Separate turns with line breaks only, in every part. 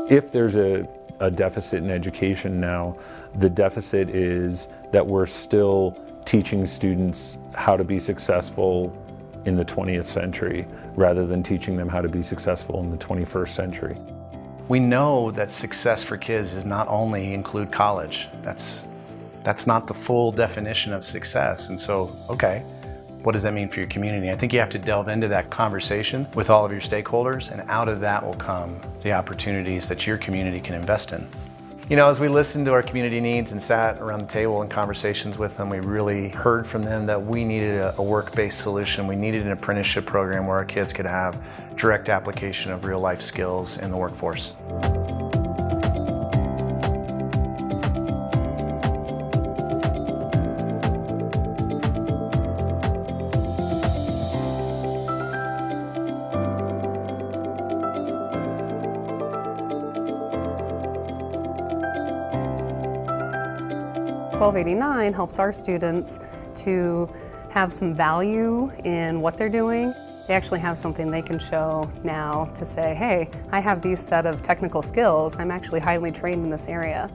If there's a deficit in education now, the deficit is that we're still teaching students how to be successful in the 20th century rather than teaching them how to be successful in the 21st century.
We know that success for kids does not only include college. That's not the full definition of success. And so, okay, what does that mean for your community? I think you have to delve into that conversation with all of your stakeholders, and out of that will come the opportunities that your community can invest in. You know, as we listened to our community needs and sat around the table in conversations with them, we really heard from them that we needed a work-based solution. We needed an apprenticeship program where our kids could have direct application of real-life skills in the workforce.
$1289 helps our students to have some value in what they're doing. They actually have something they can show now to say, hey, I have these set of technical skills. I'm actually highly trained in this area.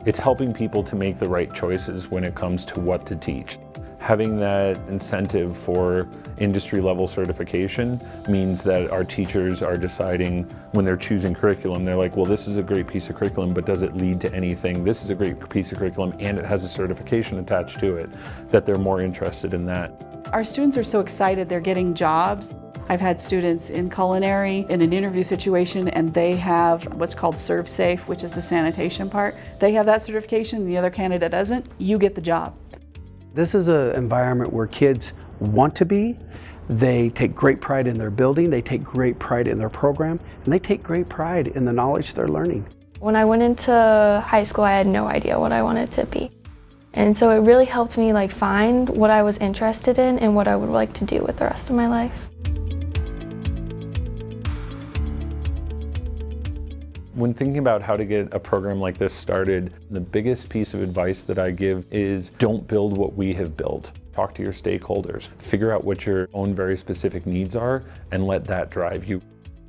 It's helping people to make the right choices when it comes to what to teach. Having that incentive for industry-level certification means that our teachers are deciding when they're choosing curriculum, they're like, well, this is a great piece of curriculum, but does it lead to anything? This is a great piece of curriculum and it has a certification attached to it, that they're more interested in that.
Our students are so excited they're getting jobs. I've had students in culinary in an interview situation and they have what's called Serve Safe, which is the sanitation part. They have that certification and the other candidate doesn't, you get the job.
This is an environment where kids want to be. They take great pride in their building, they take great pride in their program, and they take great pride in the knowledge they're learning.
When I went into high school, I had no idea what I wanted to be. And so it really helped me find what I was interested in and what I would like to do with the rest of my life.
When thinking about how to get a program like this started, the biggest piece of advice that I give is don't build what we have built. Talk to your stakeholders, figure out what your own very specific needs are, and let that drive you.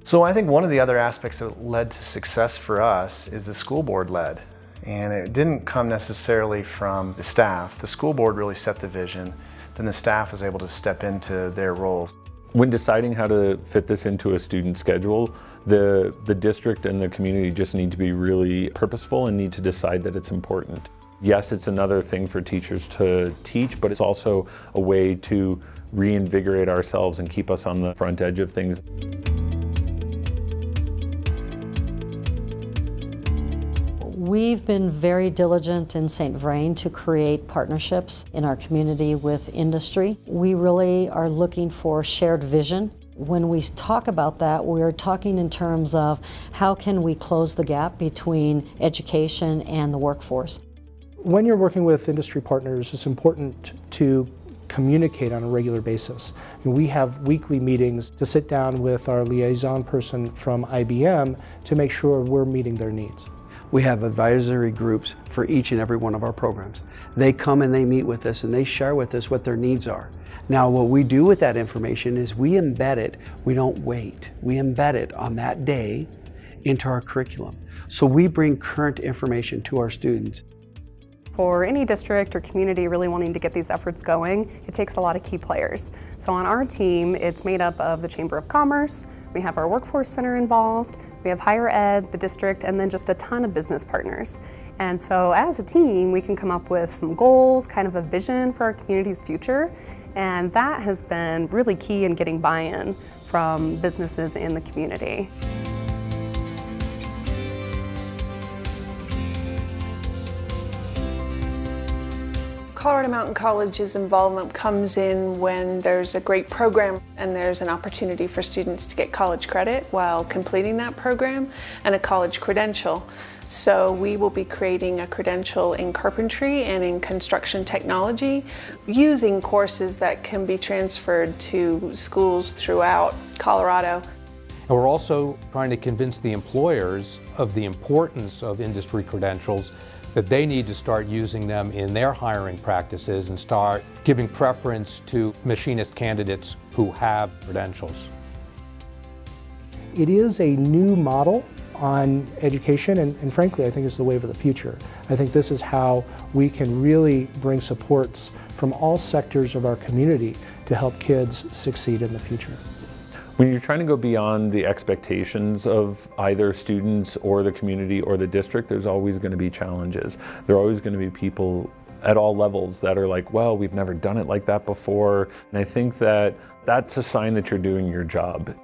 So I think one of the other aspects that led to success for us is the school board led. And it didn't come necessarily from the staff. The school board really set the vision, then the staff was able to step into their roles.
When deciding how to fit this into a student schedule, the district and the community just need to be really purposeful and need to decide that it's important. Yes, it's another thing for teachers to teach, but it's also a way to reinvigorate ourselves and keep us on the front edge of things.
We've been very diligent in St. Vrain to create partnerships in our community with industry. We really are looking for shared vision. When we talk about that, we're talking in terms of how can we close the gap between education and the workforce.
When you're working with industry partners, it's important to communicate on a regular basis. We have weekly meetings to sit down with our liaison person from IBM to make sure we're meeting their needs.
We have advisory groups for each and every one of our programs. They come and they meet with us and they share with us what their needs are. Now what we do with that information is we embed it, we don't wait. We embed it on that day into our curriculum. So we bring current information to our students.
For any district or community really wanting to get these efforts going, it takes a lot of key players. So on our team, it's made up of the Chamber of Commerce, we have our Workforce Center involved, we have higher ed, the district, and then just a ton of business partners. And so as a team, we can come up with some goals, kind of a vision for our community's future, and that has been really key in getting buy-in from businesses in the community.
Colorado Mountain College's involvement comes in when there's a great program and there's an opportunity for students to get college credit while completing that program and a college credential. So we will be creating a credential in carpentry and in construction technology using courses that can be transferred to schools throughout Colorado.
And we're also trying to convince the employers of the importance of industry credentials, that they need to start using them in their hiring practices and start giving preference to machinist candidates who have credentials.
It is a new model on education, and frankly, I think it's the wave of the future. I think this is how we can really bring supports from all sectors of our community to help kids succeed in the future.
When you're trying to go beyond the expectations of either students or the community or the district, there's always going to be challenges. There are always going to be people at all levels that are like, well, we've never done it like that before. And I think that that's a sign that you're doing your job.